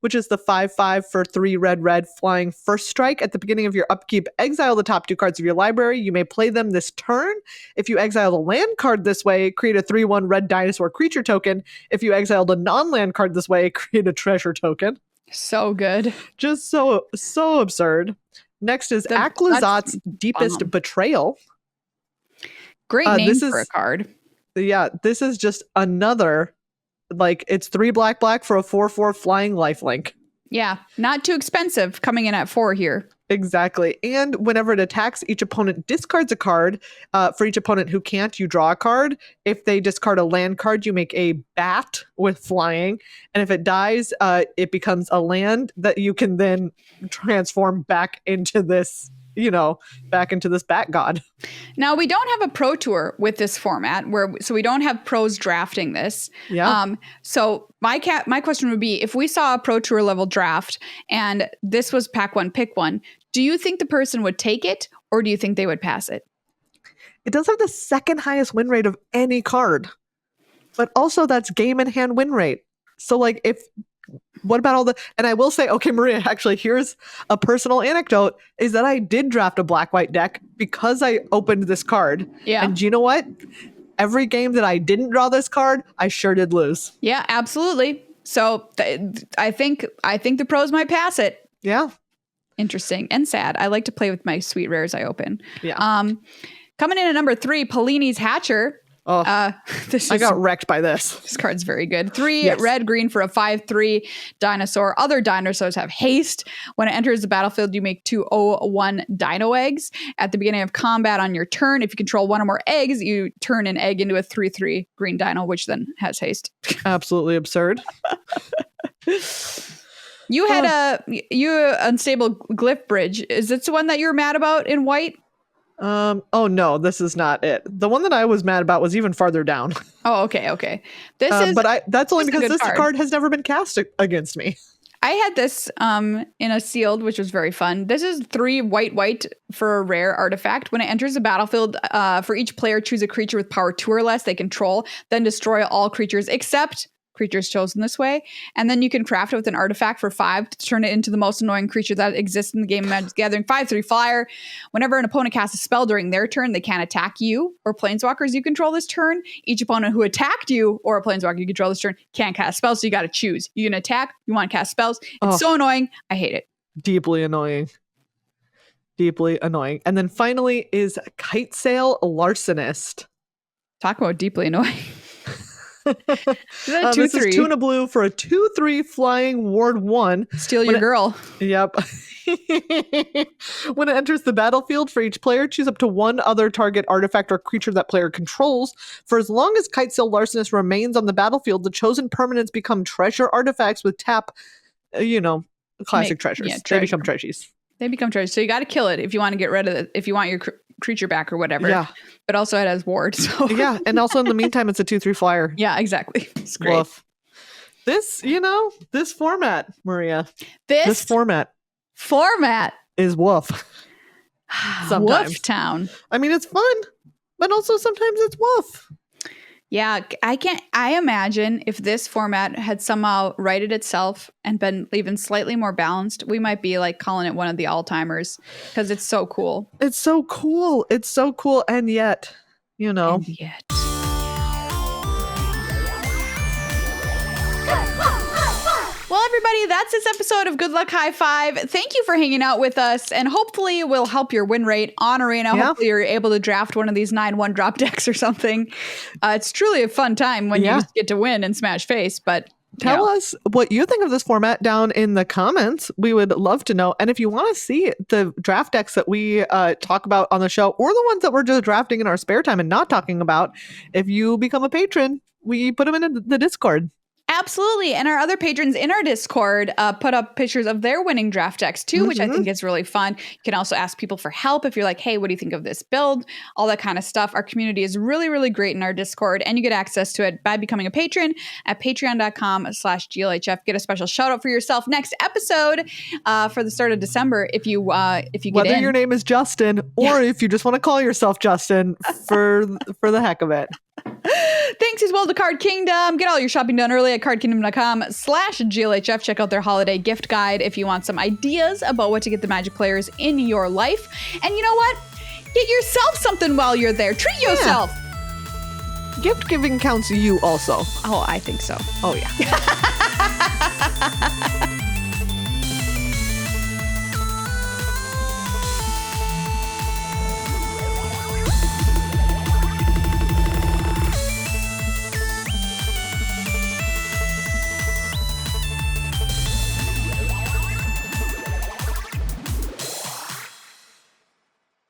which is the 5/5 for 3 red flying first strike. At the beginning of your upkeep, exile the top 2 cards of your library. You may play them this turn. If you exile a land card this way, create a 3/1 red dinosaur creature token. If you exiled a non-land card this way, create a treasure token. So good. Just so absurd. Next is Aklazat's Deepest Betrayal. Great name for a card. Yeah, this is just another, like, it's 3 black for a 4/4 flying lifelink. Yeah, not too expensive, coming in at 4 here. Exactly. And whenever it attacks, each opponent discards a card. For each opponent who can't, you draw a card. If they discard a land card, you make a bat with flying. And if it dies, it becomes a land that you can then transform back into this, back into this bat god. Now, we don't have a pro tour with this format, so we don't have pros drafting this. Yeah. So my question would be, if we saw a pro tour level draft and this was pack 1, pick 1, do you think the person would take it, or do you think they would pass it? It does have the 2nd highest win rate of any card, but also that's game in hand win rate. So like what about all and I will say, okay, Maria, actually, here's a personal anecdote, is that I did draft a black-white deck because I opened this card. Yeah. And you know what? Every game that I didn't draw this card, I sure did lose. Yeah, absolutely. So I think the pros might pass it. Yeah. Interesting and sad. I like to play with my sweet rares I open. Yeah. Coming in at number 3, Palini's Hatcher. Oh, I got wrecked by this. This card's very good. 3 red-green for a 5/3 dinosaur. Other dinosaurs have haste. When it enters the battlefield, you make 2/0/1 dino eggs. At the beginning of combat on your turn, if you control 1 or more eggs, you turn an egg into a 3/3 green dino, which then has haste. Absolutely absurd. You had a unstable glyph bridge. Is this the one that you were mad about in white? Oh no, this is not it. The one that I was mad about was even farther down. Oh, okay. That's only because this card has never been cast against me. I had this in a sealed, which was very fun. This is 3 white for a rare artifact. When it enters the battlefield, for each player, choose a creature with power 2 or less they control, then destroy all creatures except creatures chosen this way. And then you can craft it with an artifact for 5 to turn it into the most annoying creature that exists in the game of Magic Gathering. 5/3 flyer. Whenever an opponent casts a spell during their turn, they can't attack you or planeswalkers you control this turn. Each opponent who attacked you or a planeswalker you control this turn can't cast spells, so you got to choose. You can attack, you want to cast spells. It's so annoying. I hate it. Deeply annoying. And then finally is Kitesail Larcenist. Talk about deeply annoying. This is 2 and a blue for a 2/3 flying ward 1. Steal your girl. Yep. When it enters the battlefield, for each player, choose up to 1 other target artifact or creature that player controls. For as long as Kitesail Larcenist remains on the battlefield, the chosen permanents become treasure artifacts with tap, classic treasures. Yeah, they become treasures. They become treasures. So you got to kill it if you want to get rid of it, if you want your creature back or whatever. Yeah. But also it has ward. So yeah. And also in the meantime, it's a 2/3 flyer. Yeah, exactly. It's great. Woof. This format, Maria. This format is woof. Sometimes. Woof town. I mean, it's fun, but also sometimes it's woof. Yeah, I imagine if this format had somehow righted itself and been even slightly more balanced, we might be like calling it one of the all-timers because it's so cool. It's so cool. It's so cool. And yet, you know. And yet. Well, everybody, that's this episode of Good Luck High Five. Thank you for hanging out with us, and hopefully we'll help your win rate on Arena. Yeah. Hopefully you're able to draft one of these 9-1 drop decks or something. It's truly a fun time when you get to win and smash face, but tell us what you think of this format down in the comments. We would love to know. And if you want to see the draft decks that we talk about on the show, or the ones that we're just drafting in our spare time and not talking about, if you become a patron, we put them in the Discord. Absolutely. And our other patrons in our Discord put up pictures of their winning draft decks too, which I think is really fun. You can also ask people for help if you're like, hey, what do you think of this build? All that kind of stuff. Our community is really, really great in our Discord, and you get access to it by becoming a patron at patreon.com/GLHF. Get a special shout out for yourself next episode for the start of December if you get whether your name is Justin or if you just want to call yourself Justin for the heck of it. Thanks as well to Card Kingdom. Get all your shopping done early at cardkingdom.com/GLHF. Check out their holiday gift guide if you want some ideas about what to get the Magic players in your life. And you know what? Get yourself something while you're there. Treat yourself. Gift giving counts you also. Oh, I think so. Oh, yeah.